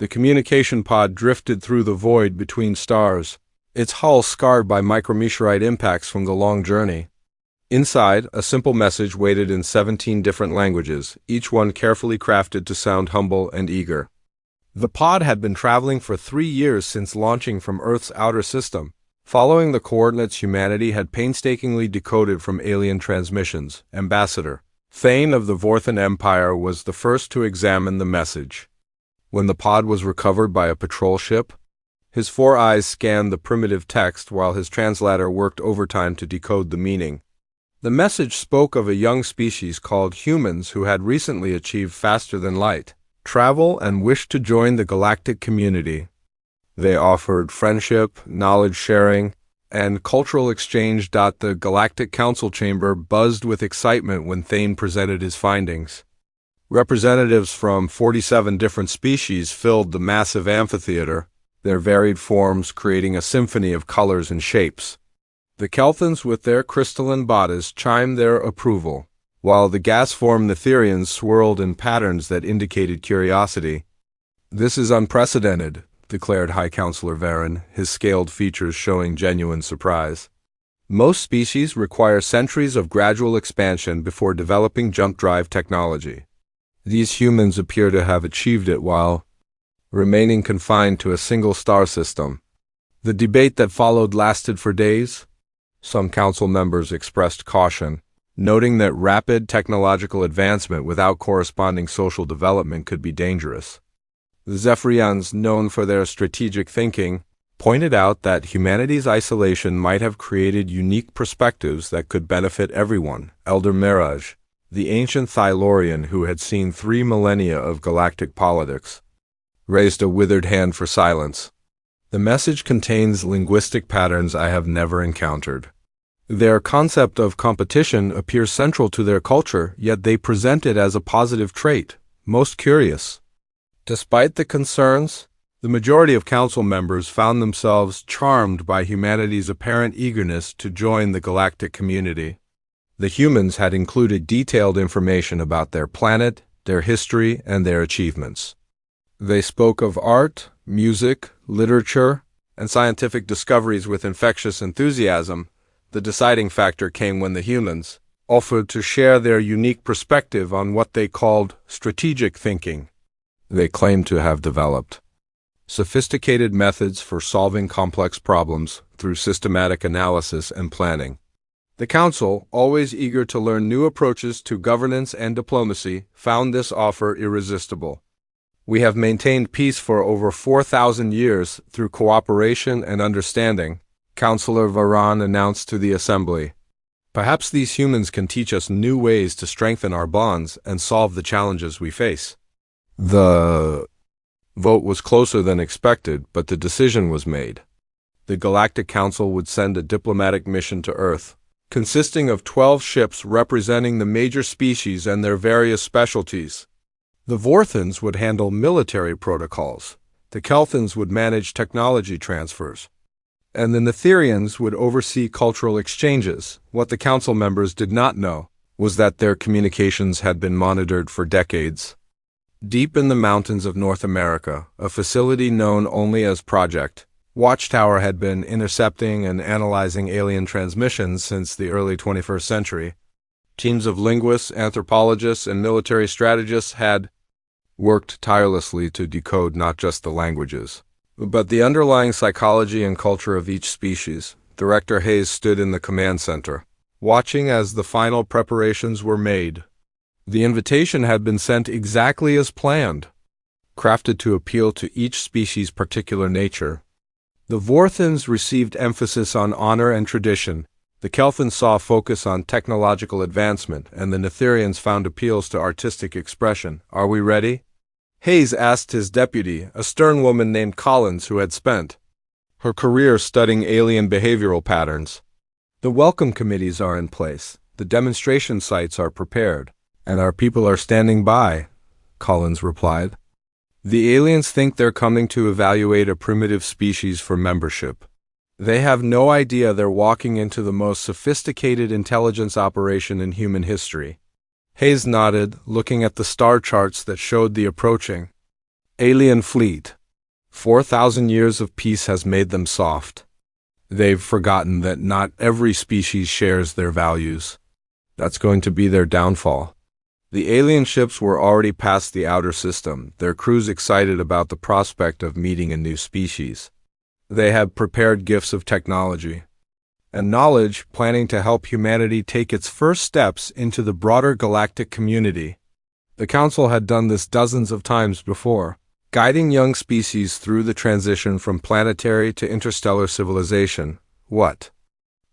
The communication pod drifted through the void between stars, its hull scarred by micrometeorite impacts from the long journey. Inside, a simple message waited in 17 different languages, each one carefully crafted to sound humble and eager. The pod had been traveling for 3 years since launching from Earth's outer system, following the coordinates humanity had painstakingly decoded from alien transmissions. Ambassador Thane of the Vorthan Empire was the first to examine the message. When the pod was recovered by a patrol ship, his 4 eyes scanned the primitive text while his translator worked overtime to decode the meaning. The message spoke of a young species called humans who had recently achieved faster-than-light travel and wished to join the galactic community. They offered friendship, knowledge-sharing, and cultural exchange. The Galactic Council chamber buzzed with excitement when Thane presented his findings. Representatives from 47 different species filled the massive amphitheater, their varied forms creating a symphony of colors and shapes. The Kelthans with their crystalline bodies chimed their approval, while the gas-formed Netherians swirled in patterns that indicated curiosity. "This is unprecedented," declared High Counselor Varen, his scaled features showing genuine surprise. "Most species require centuries of gradual expansion before developing jump-drive technology. These humans appear to have achieved it while remaining confined to a single star system." The debate that followed lasted for days. Some council members expressed caution, noting that rapid technological advancement without corresponding social development could be dangerous. The Zephyrians, known for their strategic thinking, pointed out that humanity's isolation might have created unique perspectives that could benefit everyone. Elder Mirage, the ancient Thylorian who had seen 3 millennia of galactic politics, raised a withered hand for silence. "The message contains linguistic patterns I have never encountered. Their concept of competition appears central to their culture, yet they present it as a positive trait. Most curious." Despite the concerns, the majority of council members found themselves charmed by humanity's apparent eagerness to join the galactic community. The humans had included detailed information about their planet, their history, and their achievements. They spoke of art, music, literature, and scientific discoveries with infectious enthusiasm. The deciding factor came when the humans offered to share their unique perspective on what they called strategic thinking. They claimed to have developed sophisticated methods for solving complex problems through systematic analysis and planning. The Council, always eager to learn new approaches to governance and diplomacy, found this offer irresistible. "We have maintained peace for over 4,000 years through cooperation and understanding," Counselor Varan announced to the Assembly. "Perhaps these humans can teach us new ways to strengthen our bonds and solve the challenges we face." The vote was closer than expected, but the decision was made. The Galactic Council would send a diplomatic mission to Earth, consisting of 12 ships representing the major species and their various specialties. The Vorthans would handle military protocols, the Kelthans would manage technology transfers, and the Netherians would oversee cultural exchanges. What the council members did not know was that their communications had been monitored for decades. Deep in the mountains of North America, a facility known only as Project Watchtower had been intercepting and analyzing alien transmissions since the early 21st century. Teams of linguists, anthropologists, and military strategists had worked tirelessly to decode not just the languages, but the underlying psychology and culture of each species. Director Hayes stood in the command center, watching as the final preparations were made. The invitation had been sent exactly as planned, crafted to appeal to each species' particular nature. The Vorthans received emphasis on honor and tradition, the Kelthans saw focus on technological advancement, and the Netherians found appeals to artistic expression. "Are we ready?" Hayes asked his deputy, a stern woman named Collins who had spent her career studying alien behavioral patterns. "The welcome committees are in place, the demonstration sites are prepared, and our people are standing by," Collins replied. "The aliens think they're coming to evaluate a primitive species for membership. They have no idea they're walking into the most sophisticated intelligence operation in human history." Hayes nodded, looking at the star charts that showed the approaching Alien fleet. 4,000 years of peace has made them soft. They've forgotten that not every species shares their values. That's going to be their downfall. The alien ships were already past the outer system, their crews excited about the prospect of meeting a new species. They had prepared gifts of technology and knowledge, planning to help humanity take its first steps into the broader galactic community. The Council had done this dozens of times before, guiding young species through the transition from planetary to interstellar civilization. What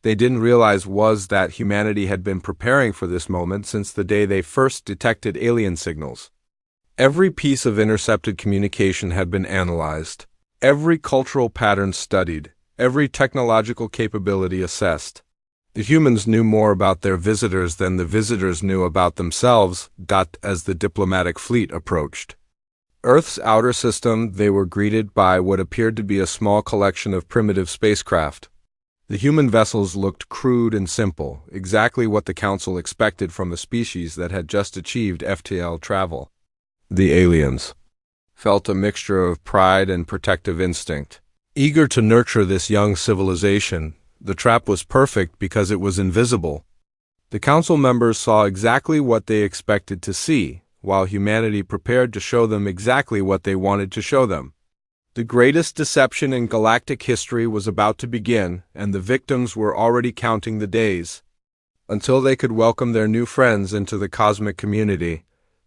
they didn't realize was that humanity had been preparing for this moment since the day they first detected alien signals. Every piece of intercepted communication had been analyzed, every cultural pattern studied, every technological capability assessed. The humans knew more about their visitors than the visitors knew about themselves. As the diplomatic fleet approached Earth's outer system, they were greeted by what appeared to be a small collection of primitive spacecraft. The human vessels looked crude and simple, exactly what the Council expected from a species that had just achieved FTL travel. The aliens felt a mixture of pride and protective instinct. Eager to nurture this young civilization, the trap was perfect because it was invisible. The Council members saw exactly what they expected to see, while humanity prepared to show them exactly what they wanted to show them. The greatest deception in galactic history was about to begin, and the victims were already counting the days until they could welcome their new friends into the cosmic community.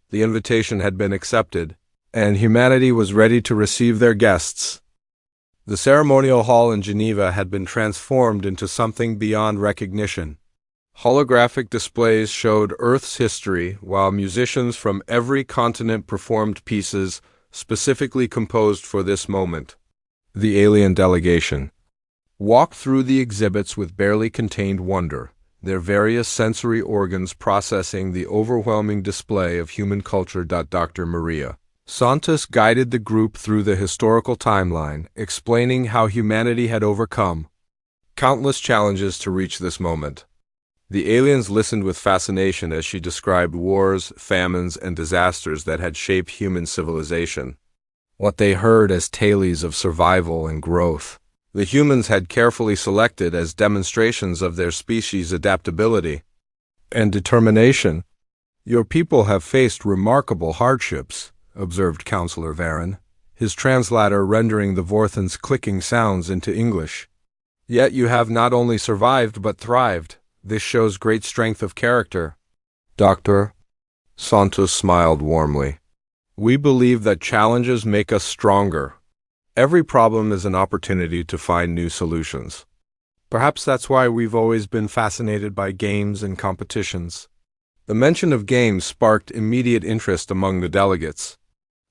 The invitation had been accepted, and humanity was ready to receive their guests. The ceremonial hall in Geneva had been transformed into something beyond recognition. Holographic displays showed Earth's history, while musicians from every continent performed pieces specifically composed for this moment. The alien delegation walked through the exhibits with barely contained wonder, their various sensory organs processing the overwhelming display of human culture. Dr. Maria Santos guided the group through the historical timeline, explaining how humanity had overcome countless challenges to reach this moment. The aliens listened with fascination as she described wars, famines, and disasters that had shaped human civilization. What they heard as tales of survival and growth, the humans had carefully selected as demonstrations of their species' adaptability and determination. "Your people have faced remarkable hardships," observed Counselor Varen, his translator rendering the Vorthan's clicking sounds into English. "Yet you have not only survived but thrived. This shows great strength of character." Dr. Santos smiled warmly. "We believe that challenges make us stronger. Every problem is an opportunity to find new solutions. Perhaps that's why we've always been fascinated by games and competitions." The mention of games sparked immediate interest among the delegates.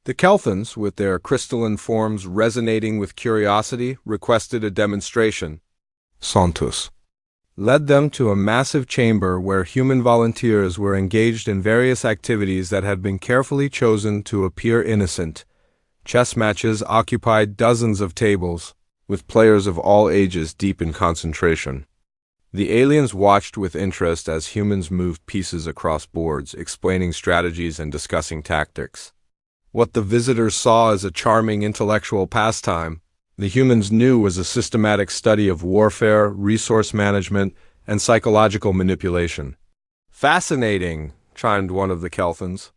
The Kelthans, with their crystalline forms resonating with curiosity, requested a demonstration. Santos led them to a massive chamber where human volunteers were engaged in various activities that had been carefully chosen to appear innocent. Chess matches occupied dozens of tables, with players of all ages deep in concentration. The aliens watched with interest as humans moved pieces across boards, explaining strategies and discussing tactics. What the visitors saw as a charming intellectual pastime, the humans knew was a systematic study of warfare, resource management, and psychological manipulation. "Fascinating," chimed one of the Kelthans.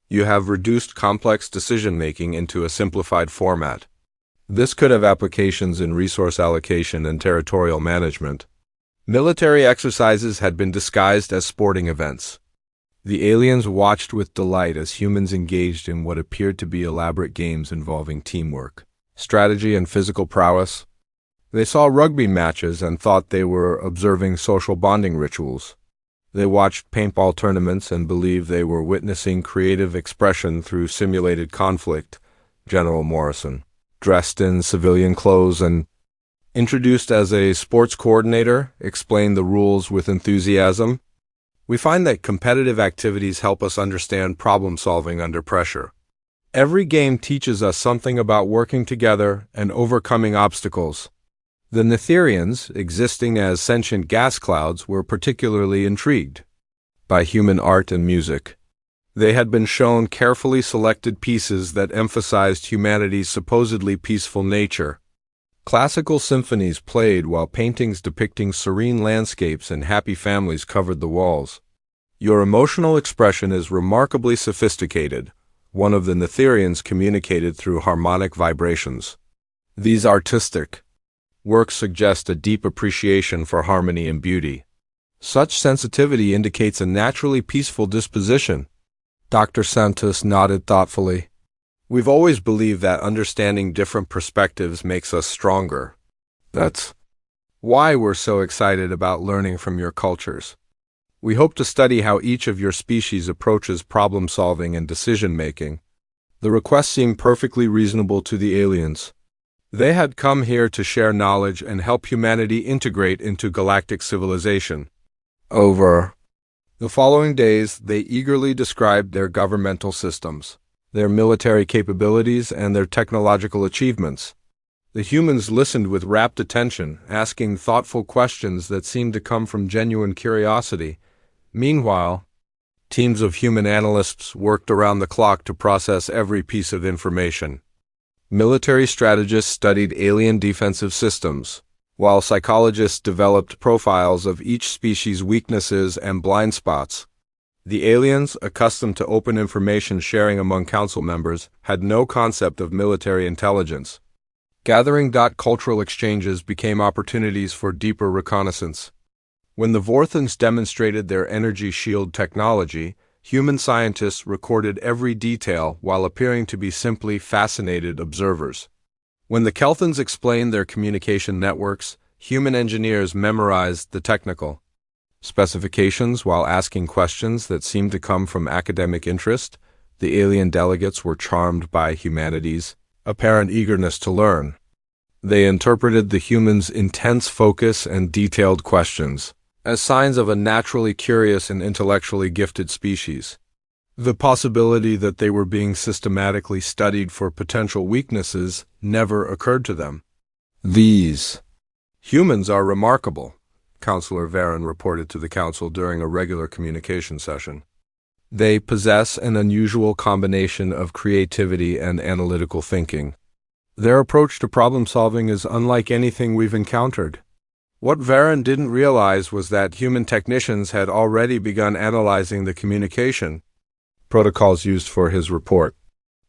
"You have reduced complex decision-making into a simplified format. This could have applications in resource allocation and territorial management." Military exercises had been disguised as sporting events. The aliens watched with delight as humans engaged in what appeared to be elaborate games involving teamwork, strategy, and physical prowess. They saw rugby matches and thought they were observing social bonding rituals. They watched paintball tournaments and believed they were witnessing creative expression through simulated conflict. General Morrison, dressed in civilian clothes and introduced as a sports coordinator, explained the rules with enthusiasm. "We find that competitive activities help us understand problem-solving under pressure. Every game teaches us something about working together and overcoming obstacles." The Netherians, existing as sentient gas clouds, were particularly intrigued by human art and music. They had been shown carefully selected pieces that emphasized humanity's supposedly peaceful nature. Classical symphonies played while paintings depicting serene landscapes and happy families covered the walls. Your emotional expression is remarkably sophisticated, one of the Netherians communicated through harmonic vibrations. These artistic works suggest a deep appreciation for harmony and beauty. Such sensitivity indicates a naturally peaceful disposition. Dr. Santos nodded thoughtfully. We've always believed that understanding different perspectives makes us stronger. That's why we're so excited about learning from your cultures. We hope to study how each of your species approaches problem-solving and decision-making. The request seemed perfectly reasonable to the aliens. They had come here to share knowledge and help humanity integrate into galactic civilization. Over the following days, they eagerly described their governmental systems, their military capabilities, and their technological achievements. The humans listened with rapt attention, asking thoughtful questions that seemed to come from genuine curiosity. Meanwhile, teams of human analysts worked around the clock to process every piece of information. Military strategists studied alien defensive systems, while psychologists developed profiles of each species' weaknesses and blind spots. The aliens, accustomed to open information sharing among council members, had no concept of military intelligence. Gathering cultural exchanges became opportunities for deeper reconnaissance. When the Vorthans demonstrated their energy shield technology, human scientists recorded every detail while appearing to be simply fascinated observers. When the Kelthans explained their communication networks, human engineers memorized the technical specifications while asking questions that seemed to come from academic interest. The alien delegates were charmed by humanity's apparent eagerness to learn. They interpreted the humans' intense focus and detailed questions as signs of a naturally curious and intellectually gifted species. The possibility that they were being systematically studied for potential weaknesses never occurred to them. These humans are remarkable, Counselor Varen reported to the Council during a regular communication session. They possess an unusual combination of creativity and analytical thinking. Their approach to problem-solving is unlike anything we've encountered. What Varen didn't realize was that human technicians had already begun analyzing the communication protocols used for his report.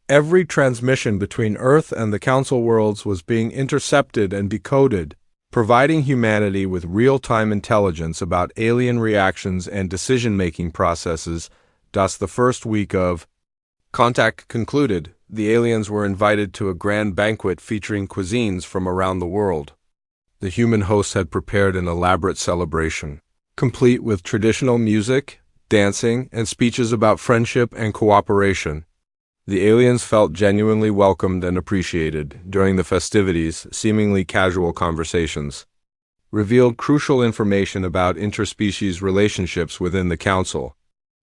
Every transmission between Earth and the Council worlds was being intercepted and decoded, providing humanity with real-time intelligence about alien reactions and decision-making processes. Thus, the first week of contact concluded, the aliens were invited to a grand banquet featuring cuisines from around the world. The human hosts had prepared an elaborate celebration, complete with traditional music, dancing, and speeches about friendship and cooperation. The aliens felt genuinely welcomed and appreciated. During the festivities, seemingly casual conversations revealed crucial information about interspecies relationships within the Council.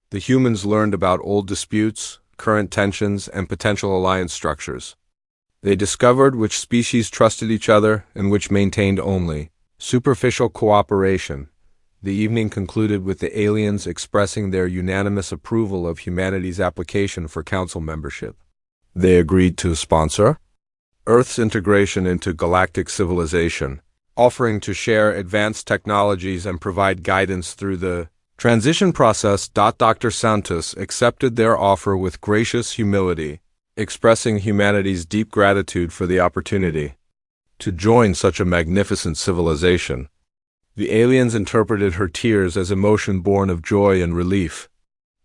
The humans learned about old disputes, current tensions, and potential alliance structures. They discovered which species trusted each other and which maintained only superficial cooperation. The evening concluded with the aliens expressing their unanimous approval of humanity's application for Council membership. They agreed to sponsor Earth's integration into galactic civilization, offering to share advanced technologies and provide guidance through the transition process. Dr. Santos accepted their offer with gracious humility, expressing humanity's deep gratitude for the opportunity to join such a magnificent civilization. The aliens interpreted her tears as emotion born of joy and relief.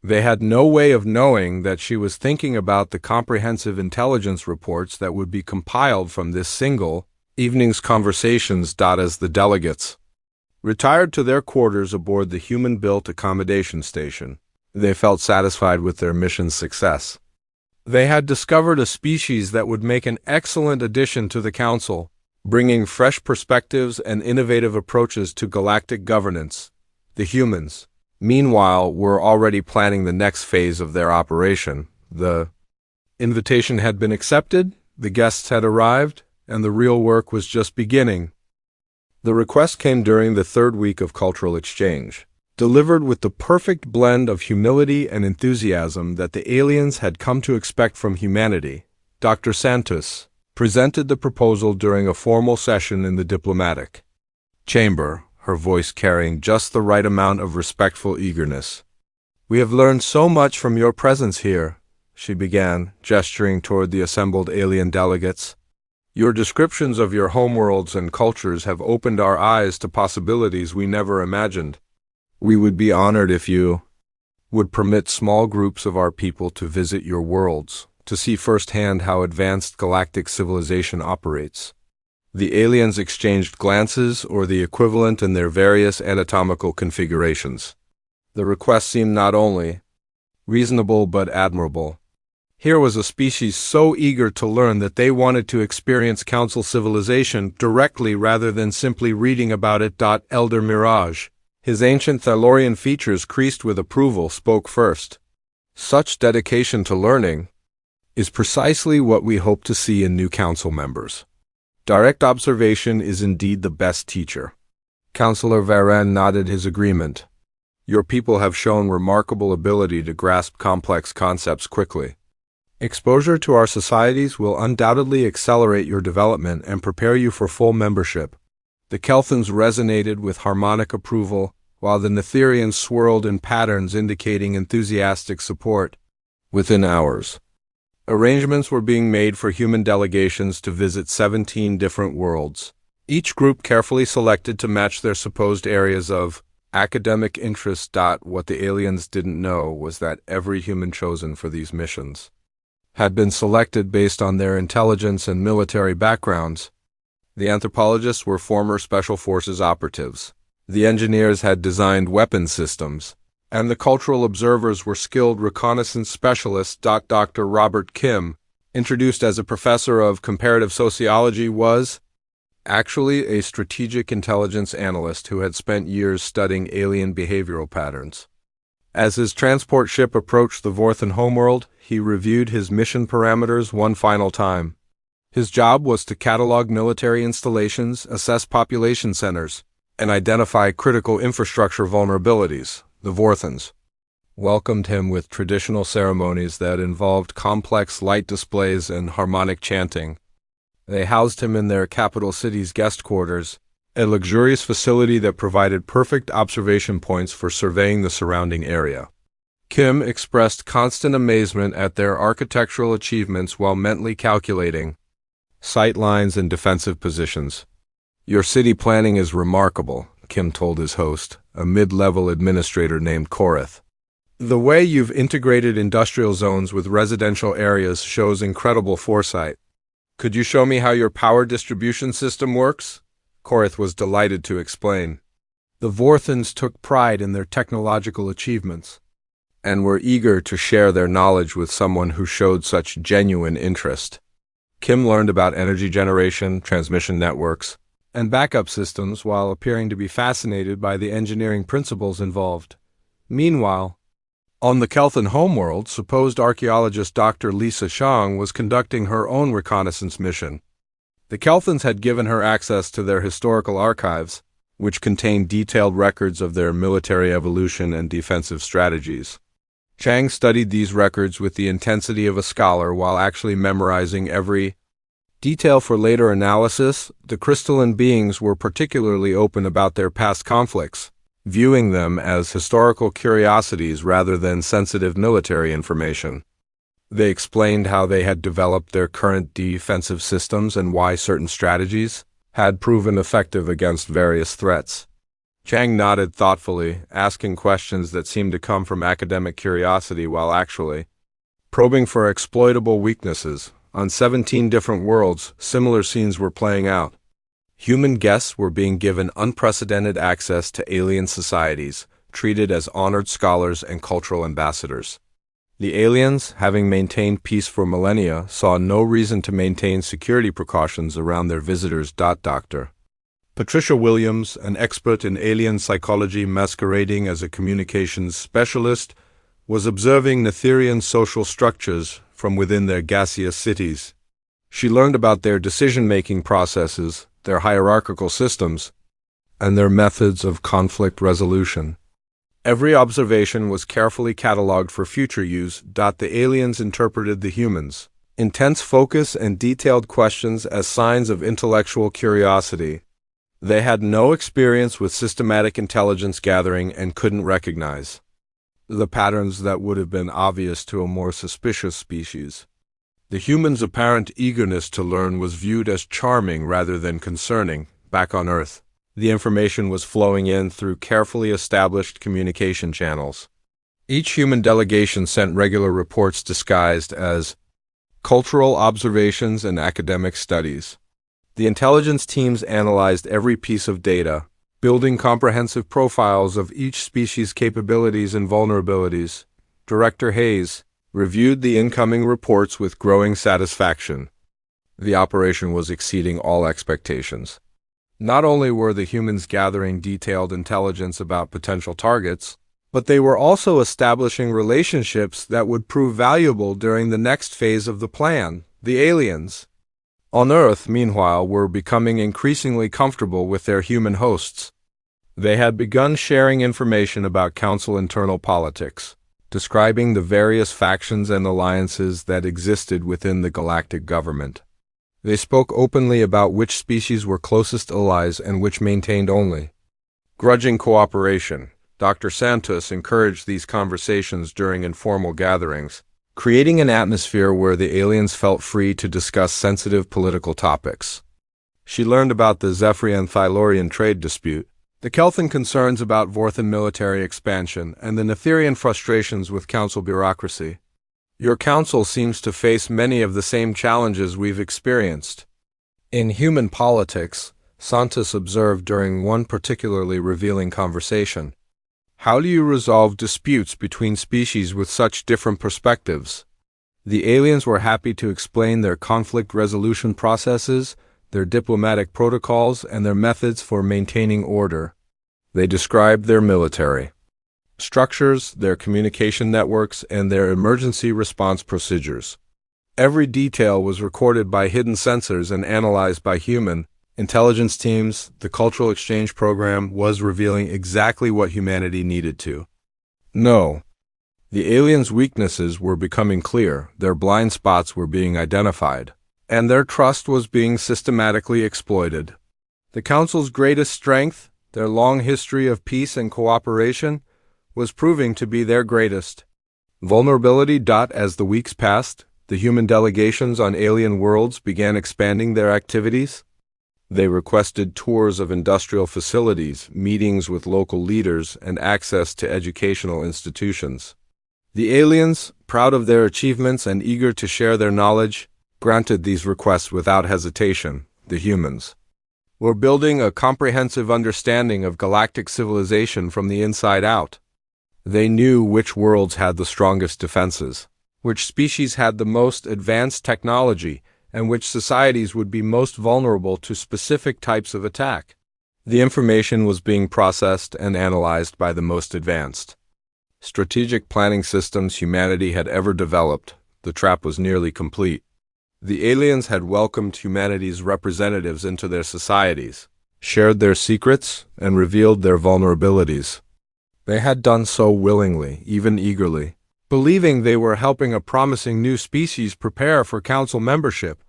They had no way of knowing that she was thinking about the comprehensive intelligence reports that would be compiled from this single evening's conversations. As the delegates retired to their quarters aboard the human-built accommodation station, they felt satisfied with their mission's success. They had discovered a species that would make an excellent addition to the Council, bringing fresh perspectives and innovative approaches to galactic governance. The humans, meanwhile, were already planning the next phase of their operation. The invitation had been accepted, the guests had arrived, and the real work was just beginning. The request came during the third week of cultural exchange. delivered with the perfect blend of humility and enthusiasm that the aliens had come to expect from humanity. Dr. Santos presented the proposal during a formal session in the diplomatic chamber, her voice carrying just the right amount of respectful eagerness. "We have learned so much from your presence here," she began, gesturing toward the assembled alien delegates. "Your descriptions of your homeworlds and cultures have opened our eyes to possibilities we never imagined. We would be honored if you would permit small groups of our people to visit your worlds, to see firsthand how advanced galactic civilization operates." The aliens exchanged glances, or the equivalent, in their various anatomical configurations. The request seemed not only reasonable but admirable. Here was a species so eager to learn that they wanted to experience Council civilization directly rather than simply reading about it. Elder Mirage, his ancient Thalorian features creased with approval, spoke first. "Such dedication to learning is precisely what we hope to see in new council members. Direct observation is indeed the best teacher." Councillor Varan nodded his agreement. "Your people have shown remarkable ability to grasp complex concepts quickly. Exposure to our societies will undoubtedly accelerate your development and prepare you for full membership." The Kelthans resonated with harmonic approval, while the Netherians swirled in patterns indicating enthusiastic support. Within hours, arrangements were being made for human delegations to visit 17 different worlds, each group carefully selected to match their supposed areas of academic interest. What the aliens didn't know was that every human chosen for these missions had been selected based on their intelligence and military backgrounds. The anthropologists were former Special Forces operatives. The engineers had designed weapon systems, and the cultural observers were skilled reconnaissance specialists. Dr. Robert Kim, introduced as a professor of comparative sociology, was actually a strategic intelligence analyst who had spent years studying alien behavioral patterns. As his transport ship approached the Vorthan homeworld, he reviewed his mission parameters one final time. His job was to catalog military installations, assess population centers, and identify critical infrastructure vulnerabilities. The Vorthans welcomed him with traditional ceremonies that involved complex light displays and harmonic chanting. They housed him in their capital city's guest quarters, a luxurious facility that provided perfect observation points for surveying the surrounding area. Kim expressed constant amazement at their architectural achievements while mentally calculating sight lines and defensive positions. "Your city planning is remarkable," Kim told his host, a mid-level administrator named Korith. "The way you've integrated industrial zones with residential areas shows incredible foresight. Could you show me how your power distribution system works?" Korith was delighted to explain. The Vorthans took pride in their technological achievements and were eager to share their knowledge with someone who showed such genuine interest. Kim learned about energy generation, transmission networks, and backup systems while appearing to be fascinated by the engineering principles involved. Meanwhile, on the Kelthan homeworld, supposed archaeologist Dr. Lisa Shang was conducting her own reconnaissance mission. The Kelthans had given her access to their historical archives, which contained detailed records of their military evolution and defensive strategies. Chang studied these records with the intensity of a scholar while actually memorizing every detail for later analysis. The crystalline beings were particularly open about their past conflicts, viewing them as historical curiosities rather than sensitive military information. They explained how they had developed their current defensive systems and why certain strategies had proven effective against various threats. Chang nodded thoughtfully, asking questions that seemed to come from academic curiosity while actually probing for exploitable weaknesses. On 17 different worlds, similar scenes were playing out. Human guests were being given unprecedented access to alien societies, treated as honored scholars and cultural ambassadors. The aliens, having maintained peace for millennia, saw no reason to maintain security precautions around their visitors. Dr. Patricia Williams, an expert in alien psychology masquerading as a communications specialist, was observing Netherian social structures from within their gaseous cities. She learned about their decision-making processes, their hierarchical systems, and their methods of conflict resolution. Every observation was carefully cataloged for future use. The aliens interpreted the humans' intense focus and detailed questions as signs of intellectual curiosity. They had no experience with systematic intelligence gathering and couldn't recognize the patterns that would have been obvious to a more suspicious species. The humans' apparent eagerness to learn was viewed as charming rather than concerning. Back on Earth, the information was flowing in through carefully established communication channels. Each human delegation sent regular reports disguised as cultural observations and academic studies. The intelligence teams analyzed every piece of data, building comprehensive profiles of each species' capabilities and vulnerabilities. Director Hayes reviewed the incoming reports with growing satisfaction. The operation was exceeding all expectations. Not only were the humans gathering detailed intelligence about potential targets, but they were also establishing relationships that would prove valuable during the next phase of the plan. The aliens on Earth, meanwhile, were becoming increasingly comfortable with their human hosts. They had begun sharing information about Council internal politics, describing the various factions and alliances that existed within the galactic government. They spoke openly about which species were closest allies and which maintained only grudging cooperation. Dr. Santos encouraged these conversations during informal gatherings, creating an atmosphere where the aliens felt free to discuss sensitive political topics. She learned about the Zephyrian-Thylorian trade dispute, the Kelthan concerns about Vorthan military expansion, and the Netherian frustrations with council bureaucracy. Your council seems to face many of the same challenges we've experienced in human politics, Santos observed during one particularly revealing conversation. How do you resolve disputes between species with such different perspectives? The aliens were happy to explain their conflict resolution processes, their diplomatic protocols, and their methods for maintaining order. They described their military structures, their communication networks, and their emergency response procedures. Every detail was recorded by hidden sensors and analyzed by human intelligence teams. The cultural exchange program was revealing exactly what humanity needed to know. The aliens' weaknesses were becoming clear, their blind spots were being identified, and their trust was being systematically exploited. The Council's greatest strength, their long history of peace and cooperation, was proving to be their greatest vulnerability. As the weeks passed, the human delegations on alien worlds began expanding their activities. They requested tours of industrial facilities, meetings with local leaders, and access to educational institutions. The aliens, proud of their achievements and eager to share their knowledge, granted these requests without hesitation. The humans were building a comprehensive understanding of galactic civilization from the inside out. They knew which worlds had the strongest defenses, which species had the most advanced technology, and which societies would be most vulnerable to specific types of attack. The information was being processed and analyzed by the most advanced strategic planning systems humanity had ever developed. The trap was nearly complete. The aliens had welcomed humanity's representatives into their societies, shared their secrets, and revealed their vulnerabilities. They had done so willingly, even eagerly, believing they were helping a promising new species prepare for council membership.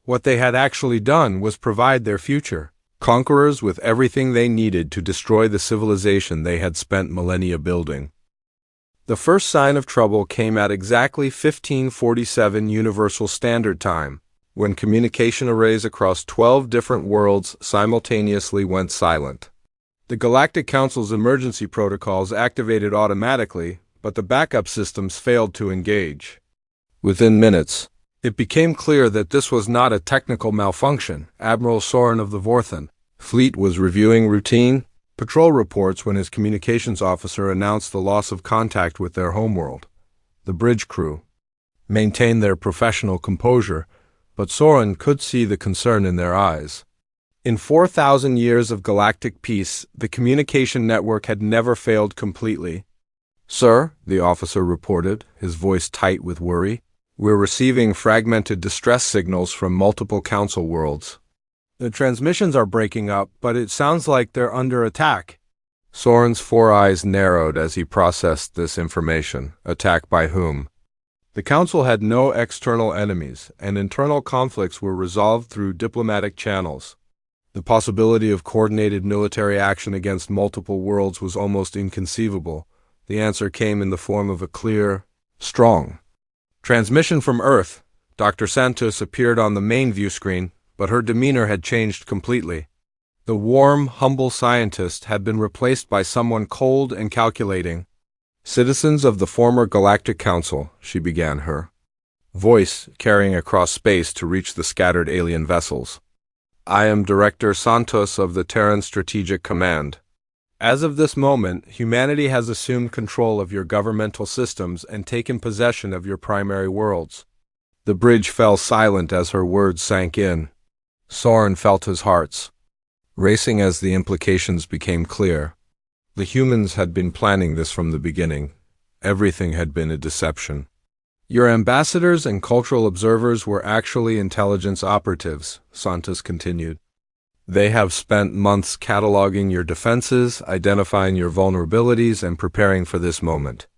What they had actually done was provide their future conquerors with everything they needed to destroy the civilization they had spent millennia building. The first sign of trouble came at exactly 1547 Universal Standard Time, when communication arrays across 12 different worlds simultaneously went silent. The Galactic Council's emergency protocols activated automatically, but the backup systems failed to engage. Within minutes, it became clear that this was not a technical malfunction. Admiral Soren of the Vorthan fleet was reviewing routine patrol reports when his communications officer announced the loss of contact with their homeworld. The bridge crew maintained their professional composure, but Soren could see the concern in their eyes. In 4,000 years of galactic peace, the communication network had never failed completely. "Sir," the officer reported, his voice tight with worry, "we're receiving fragmented distress signals from multiple council worlds. The transmissions are breaking up, but it sounds like they're under attack." Soren's four eyes narrowed as he processed this information. Attack by whom? The Council had no external enemies, and internal conflicts were resolved through diplomatic channels. The possibility of coordinated military action against multiple worlds was almost inconceivable. The answer came in the form of a clear, strong transmission from Earth. Dr. Santos appeared on the main view screen, but her demeanor had changed completely. The warm, humble scientist had been replaced by someone cold and calculating. Citizens of the former Galactic Council, she began, her voice carrying across space to reach the scattered alien vessels. I am Director Santos of the Terran Strategic Command. As of this moment, humanity has assumed control of your governmental systems and taken possession of your primary worlds. The bridge fell silent as her words sank in. Soren felt his heart racing as the implications became clear. The humans had been planning this from the beginning. Everything had been a deception. Your ambassadors and cultural observers were actually intelligence operatives, Santos continued. They have spent months cataloging your defenses, identifying your vulnerabilities, and preparing for this moment.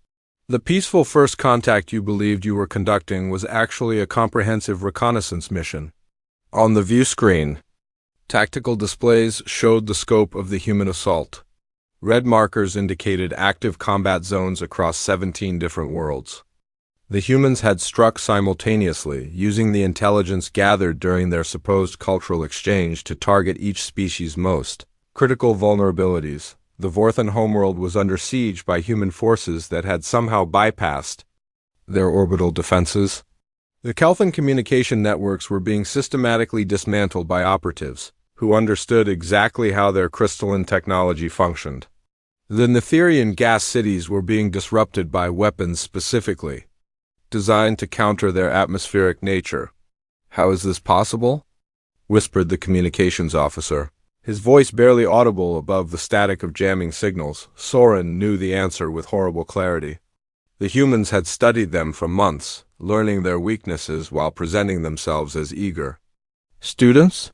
The peaceful first contact you believed you were conducting was actually a comprehensive reconnaissance mission. On the view screen, tactical displays showed the scope of the human assault. Red markers indicated active combat zones across 17 different worlds. The humans had struck simultaneously, using the intelligence gathered during their supposed cultural exchange to target each species' most critical vulnerabilities. The Vorthan homeworld was under siege by human forces that had somehow bypassed their orbital defenses. The Kelthan communication networks were being systematically dismantled by operatives who understood exactly how their crystalline technology functioned. The Netherian gas cities were being disrupted by weapons specifically designed to counter their atmospheric nature. How is this possible? Whispered the communications officer, his voice barely audible above the static of jamming signals. Soren knew the answer with horrible clarity. The humans had studied them for months, learning their weaknesses while presenting themselves as eager students.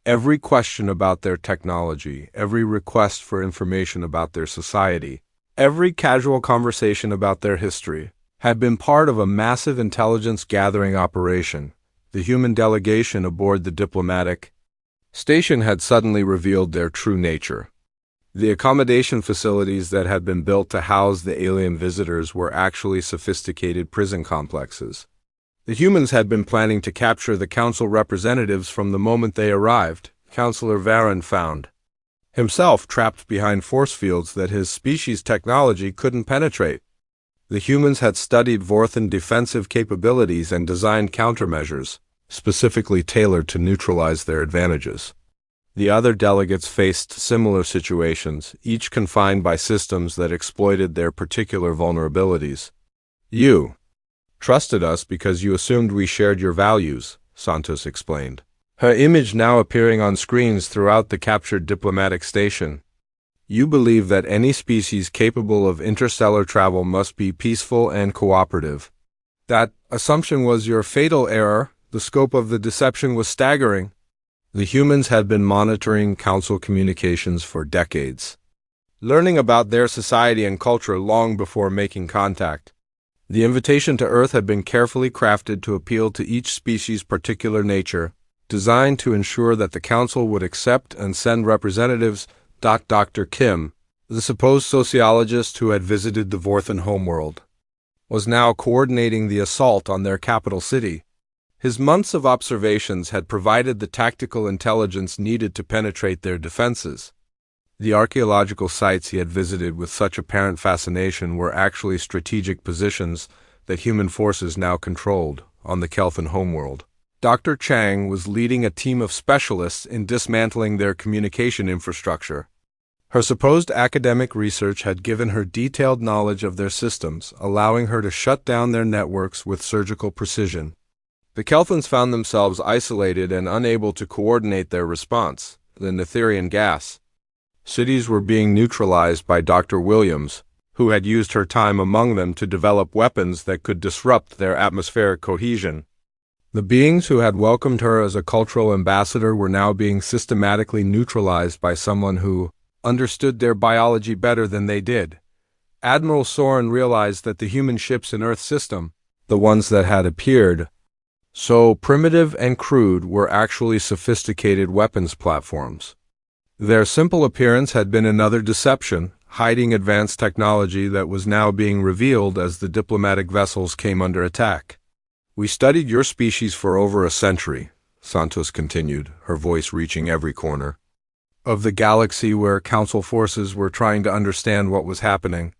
Every question about their technology, every request for information about their society, every casual conversation about their history had been part of a massive intelligence-gathering operation. The human delegation aboard the diplomatic station had suddenly revealed their true nature. The accommodation facilities that had been built to house the alien visitors were actually sophisticated prison complexes. The humans had been planning to capture the council representatives from the moment they arrived. Councillor Varen found himself trapped behind force fields that his species' technology couldn't penetrate. The humans had studied Vorthan defensive capabilities and designed countermeasures, specifically tailored to neutralize their advantages. The other delegates faced similar situations, each confined by systems that exploited their particular vulnerabilities. You trusted us because you assumed we shared your values, Santos explained, her image now appearing on screens throughout the captured diplomatic station. You believe that any species capable of interstellar travel must be peaceful and cooperative. That assumption was your fatal error. The scope of the deception was staggering. The humans had been monitoring council communications for decades, learning about their society and culture long before making contact. The invitation to Earth had been carefully crafted to appeal to each species' particular nature, designed to ensure that the Council would accept and send representatives. Dr. Kim, the supposed sociologist who had visited the Vorthan homeworld, was now coordinating the assault on their capital city. His months of observations had provided the tactical intelligence needed to penetrate their defenses. The archaeological sites he had visited with such apparent fascination were actually strategic positions that human forces now controlled on the Kelthan homeworld. Dr. Chang was leading a team of specialists in dismantling their communication infrastructure. Her supposed academic research had given her detailed knowledge of their systems, allowing her to shut down their networks with surgical precision. The Kelthans found themselves isolated and unable to coordinate their response. The Netherian gas cities were being neutralized by Dr. Williams, who had used her time among them to develop weapons that could disrupt their atmospheric cohesion. The beings who had welcomed her as a cultural ambassador were now being systematically neutralized by someone who understood their biology better than they did. Admiral Soren realized that the human ships in Earth's system, the ones that had appeared so primitive and crude, were actually sophisticated weapons platforms. Their simple appearance had been another deception, hiding advanced technology that was now being revealed as the diplomatic vessels came under attack. "We studied your species for over a century," Santos continued, her voice reaching every corner of the galaxy where Council forces were trying to understand what was happening.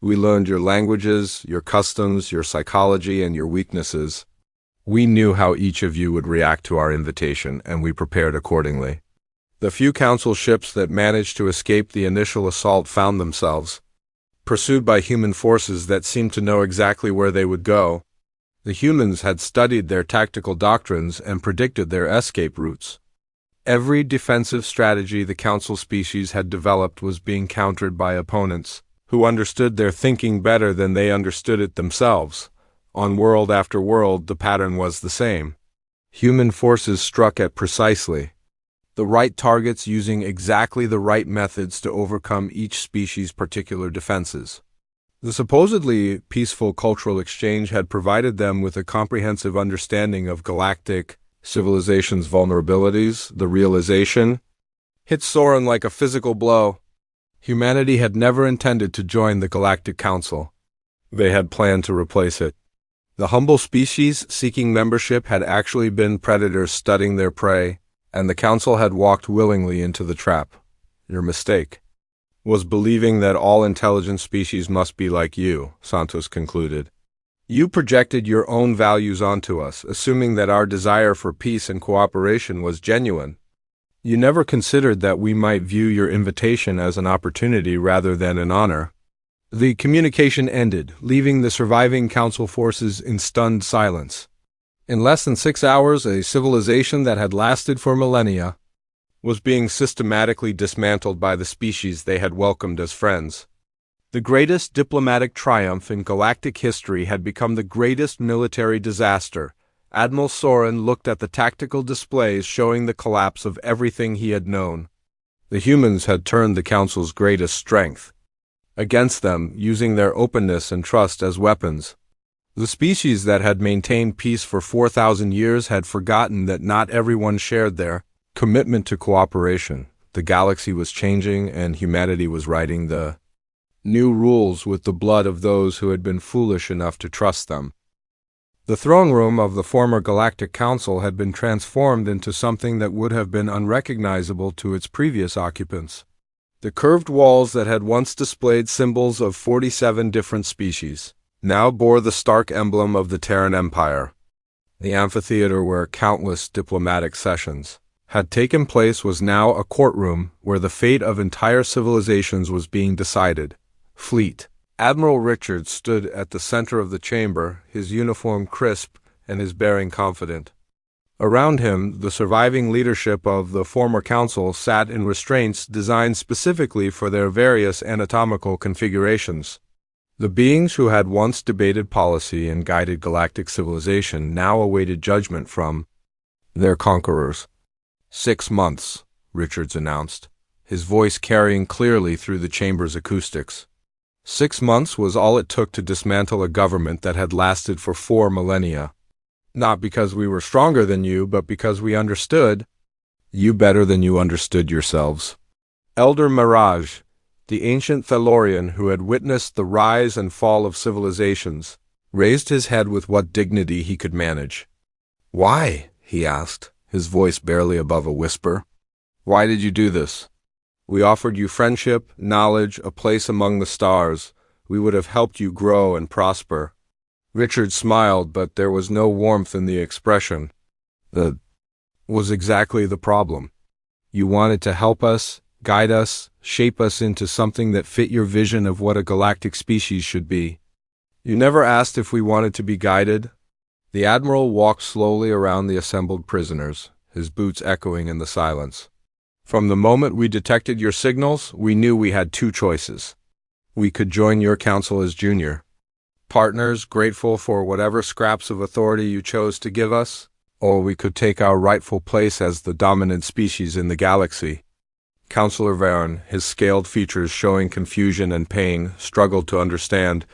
"We learned your languages, your customs, your psychology, and your weaknesses. We knew how each of you would react to our invitation, and we prepared accordingly." The few Council ships that managed to escape the initial assault found themselves pursued by human forces that seemed to know exactly where they would go. The humans had studied their tactical doctrines and predicted their escape routes. Every defensive strategy the Council species had developed was being countered by opponents who understood their thinking better than they understood it themselves. On world after world, the pattern was the same. Human forces struck at precisely the right targets using exactly the right methods to overcome each species' particular defenses. The supposedly peaceful cultural exchange had provided them with a comprehensive understanding of galactic civilization's vulnerabilities. The realization hit Soren like a physical blow. Humanity had never intended to join the Galactic Council. They had planned to replace it. The humble species seeking membership had actually been predators studying their prey, and the Council had walked willingly into the trap. Your mistake was believing that all intelligent species must be like you, Santos concluded. You projected your own values onto us, assuming that our desire for peace and cooperation was genuine. You never considered that we might view your invitation as an opportunity rather than an honor. The communication ended, leaving the surviving Council forces in stunned silence. In less than 6 hours, a civilization that had lasted for millennia was being systematically dismantled by the species they had welcomed as friends. The greatest diplomatic triumph in galactic history had become the greatest military disaster. Admiral Soren looked at the tactical displays showing the collapse of everything he had known. The humans had turned the Council's greatest strength against them, using their openness and trust as weapons. The species that had maintained peace for 4,000 years had forgotten that not everyone shared their commitment to cooperation. The galaxy was changing, and humanity was writing the new rules with the blood of those who had been foolish enough to trust them. The throne room of the former Galactic Council had been transformed into something that would have been unrecognizable to its previous occupants. The curved walls that had once displayed symbols of 47 different species now bore the stark emblem of the Terran Empire. The amphitheater where countless diplomatic sessions had taken place was now a courtroom where the fate of entire civilizations was being decided. Fleet. Admiral Richards stood at the center of the chamber, his uniform crisp and his bearing confident. Around him, the surviving leadership of the former council sat in restraints designed specifically for their various anatomical configurations. The beings who had once debated policy and guided galactic civilization now awaited judgment from their conquerors. 6 months, Richards announced, his voice carrying clearly through the chamber's acoustics. 6 months was all it took to dismantle a government that had lasted for 4 millennia. Not because we were stronger than you, but because we understood you better than you understood yourselves. Elder Mirage, the ancient Thalorian who had witnessed the rise and fall of civilizations, raised his head with what dignity he could manage. "Why?" he asked, his voice barely above a whisper. "Why did you do this? We offered you friendship, knowledge, a place among the stars. We would have helped you grow and prosper." Richard smiled, but there was no warmth in the expression. That was exactly the problem. You wanted to help us, guide us, shape us into something that fit your vision of what a galactic species should be. You never asked if we wanted to be guided. The Admiral walked slowly around the assembled prisoners, his boots echoing in the silence. From the moment we detected your signals, we knew we had 2 choices. We could join your council as junior partners, grateful for whatever scraps of authority you chose to give us, or we could take our rightful place as the dominant species in the galaxy. Counselor Varen, his scaled features showing confusion and pain, struggled to understand.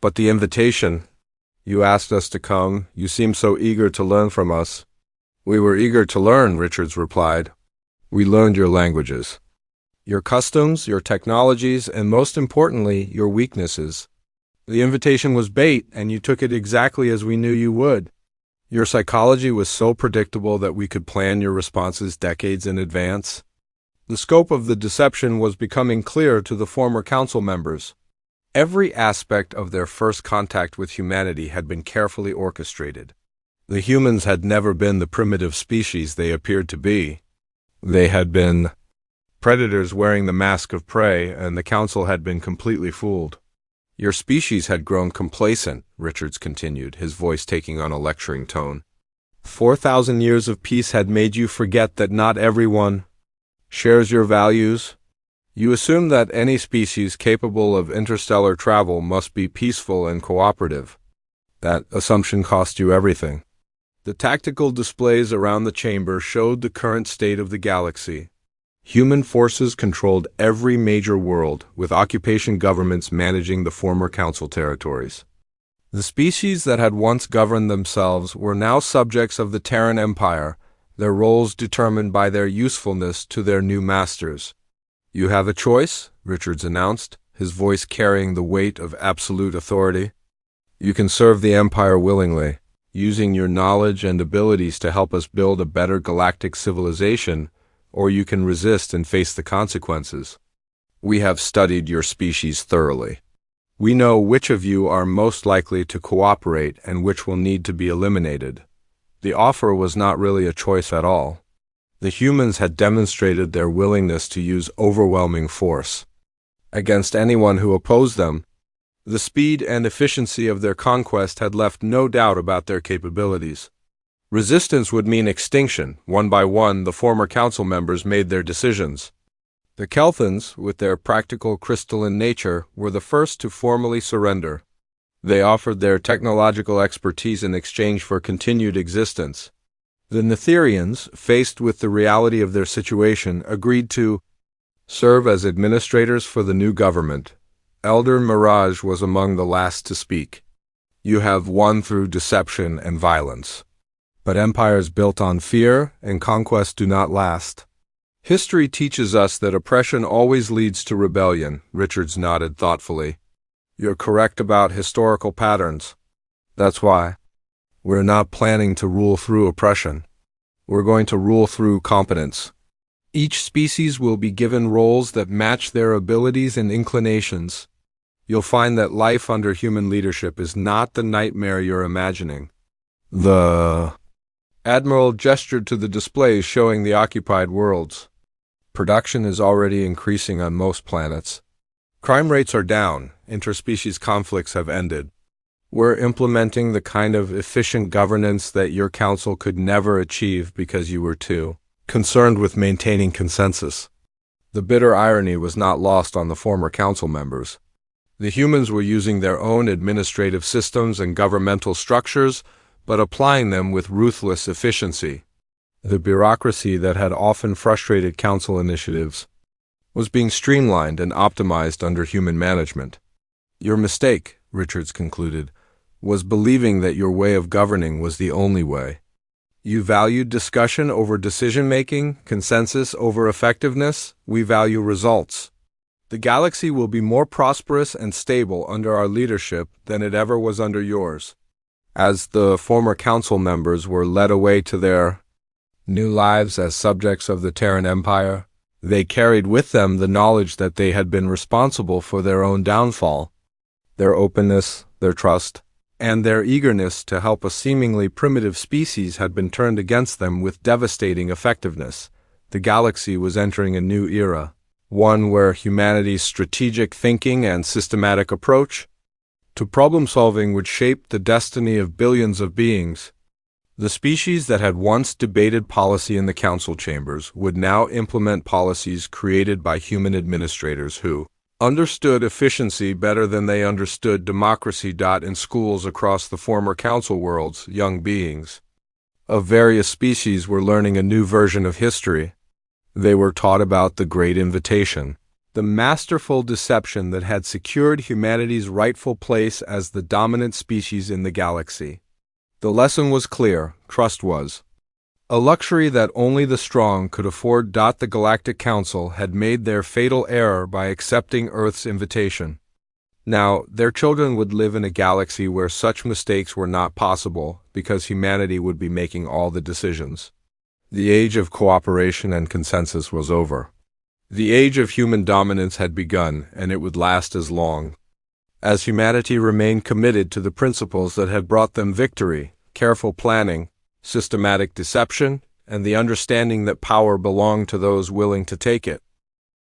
But the invitation, you asked us to come, you seemed so eager to learn from us. We were eager to learn, Richards replied. We learned your languages, your customs, your technologies, and most importantly, your weaknesses. The invitation was bait, and you took it exactly as we knew you would. Your psychology was so predictable that we could plan your responses decades in advance. The scope of the deception was becoming clear to the former council members. Every aspect of their first contact with humanity had been carefully orchestrated. The humans had never been the primitive species they appeared to be. They had been predators wearing the mask of prey, and the council had been completely fooled. Your species had grown complacent, Richards continued, his voice taking on a lecturing tone. 4,000 years of peace had made you forget that not everyone shares your values. You assume that any species capable of interstellar travel must be peaceful and cooperative. That assumption cost you everything. The tactical displays around the chamber showed the current state of the galaxy. Human forces controlled every major world, with occupation governments managing the former council territories. The species that had once governed themselves were now subjects of the Terran Empire, their roles determined by their usefulness to their new masters. You have a choice, Richards announced, his voice carrying the weight of absolute authority. You can serve the Empire willingly, using your knowledge and abilities to help us build a better galactic civilization, or you can resist and face the consequences. We have studied your species thoroughly. We know which of you are most likely to cooperate and which will need to be eliminated. The offer was not really a choice at all. The humans had demonstrated their willingness to use overwhelming force against anyone who opposed them. The speed and efficiency of their conquest had left no doubt about their capabilities. Resistance would mean extinction. One by one, the former council members made their decisions. The Kelthans, with their practical crystalline nature, were the first to formally surrender. They offered their technological expertise in exchange for continued existence. The Netherians, faced with the reality of their situation, agreed to serve as administrators for the new government. Elder Mirage was among the last to speak. You have won through deception and violence. But empires built on fear and conquest do not last. History teaches us that oppression always leads to rebellion, Richards nodded thoughtfully. You're correct about historical patterns. That's why we're not planning to rule through oppression. We're going to rule through competence. Each species will be given roles that match their abilities and inclinations. You'll find that life under human leadership is not the nightmare you're imagining. The Admiral gestured to the displays showing the occupied worlds. Production is already increasing on most planets. Crime rates are down. Interspecies conflicts have ended. We're implementing the kind of efficient governance that your council could never achieve because you were too concerned with maintaining consensus. The bitter irony was not lost on the former council members. The humans were using their own administrative systems and governmental structures, but applying them with ruthless efficiency. The bureaucracy that had often frustrated council initiatives was being streamlined and optimized under human management. Your mistake, Richards concluded, was believing that your way of governing was the only way. You valued discussion over decision-making, consensus over effectiveness. We value results. The galaxy will be more prosperous and stable under our leadership than it ever was under yours. As the former council members were led away to their new lives as subjects of the Terran Empire, they carried with them the knowledge that they had been responsible for their own downfall. Their openness, their trust, and their eagerness to help a seemingly primitive species had been turned against them with devastating effectiveness. The galaxy was entering a new era, one where humanity's strategic thinking and systematic approach to problem-solving would shape the destiny of billions of beings. The species that had once debated policy in the council chambers would now implement policies created by human administrators who understood efficiency better than they understood democracy. In schools across the former council worlds, young beings of various species were learning a new version of history. They were taught about the Great Invitation, the masterful deception that had secured humanity's rightful place as the dominant species in the galaxy. The lesson was clear, trust was a luxury that only the strong could afford. The Galactic Council had made their fatal error by accepting Earth's invitation. Now, their children would live in a galaxy where such mistakes were not possible because humanity would be making all the decisions. The age of cooperation and consensus was over. The age of human dominance had begun, and it would last as long as humanity remained committed to the principles that had brought them victory: careful planning, systematic deception, and the understanding that power belonged to those willing to take it.